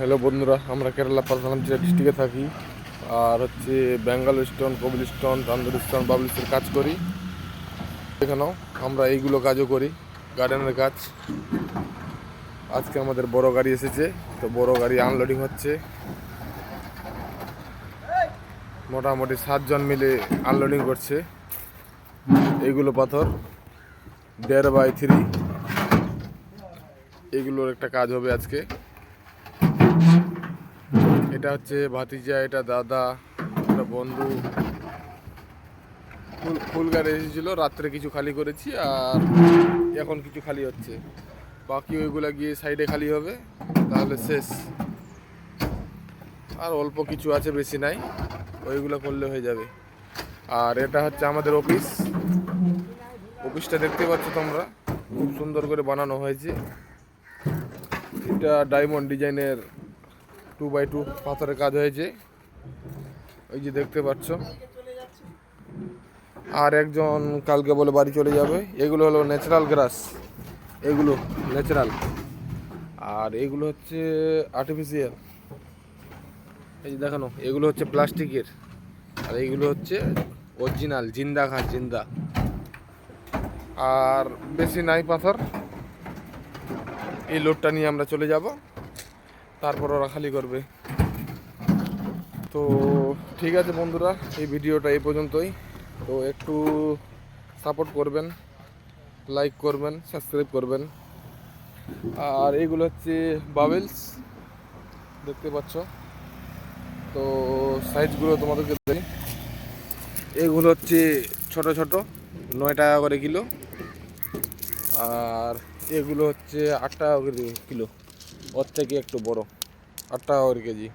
Hello বন্ধুরা, আমরা কেরালা পালসালাম ডিস্ট্রিক্টে থাকি। আর হচ্ছে বেঙ্গল স্টোন, কবিল স্টোন, তান্দুর স্টোন, বাবলিসের কাজ করি। এখানেও আমরা এইগুলো কাজও করি, গার্ডেনের কাজ। আজকে আমাদের বড় গাড়ি এসেছে, তো বড় গাড়ি আনলোডিং হচ্ছে। মোটামুটি 7 জন মিলে আনলোডিং করছে। এইগুলো পাথর 1.5x3, এইগুলোর একটা কাজ হবে আজকে। এটা হচ্ছে ভাতিজা, এটা দাদা, এটা বন্ধু। ফুল গাড়ি এসেছিল, রাত্রে কিছু খালি করেছি আর এখন কিছু খালি হচ্ছে। বাকি ওইগুলা গিয়ে সাইডে খালি হবে, তাহলে শেষ। আর অল্প কিছু আছে, বেশি নাই, ওইগুলো করলে হয়ে যাবে। আর এটা হচ্ছে আমাদের অফিস। অফিসটা দেখতে পাচ্ছ তোমরা, খুব সুন্দর করে বানানো হয়েছে। এটা ডায়মন্ড ডিজাইনের 2x2 পাথরের কাজ হয়েছে, ওই যে দেখতে পাচ্ছ। আর একজন কালকে বলে বাড়ি চলে যাবে। এগুলো হলো ন্যাচারাল গ্রাস, এগুলো ন্যাচারাল। আর এগুলো হচ্ছে আর্টিফিশিয়াল। এই যে দেখানো, এগুলো হচ্ছে প্লাস্টিকের, আর এইগুলো হচ্ছে অরিজিনাল জিন্দা ঘাস, জিন্দা। আর বেশি নাই পাথর। এই লোডটা নিয়ে আমরা চলে যাব, তারপর ওরা খালি করবে। তো ঠিক আছে বন্ধুরা, এই ভিডিওটা এই পর্যন্তই। তো একটু সাপোর্ট করবেন, লাইক করবেন, সাবস্ক্রাইব করবেন। আর এইগুলো হচ্ছে বাবেলস, দেখতে পাচ্ছ। তো সাইজগুলো তোমাদেরকে দেই। এগুলো হচ্ছে ছোট ছোট, 9 টাকা করে কিলো। আর এগুলো হচ্ছে 8 টাকা করে কিলো, ওর থেকে একটু বড়, 8 টাকা করে কেজি।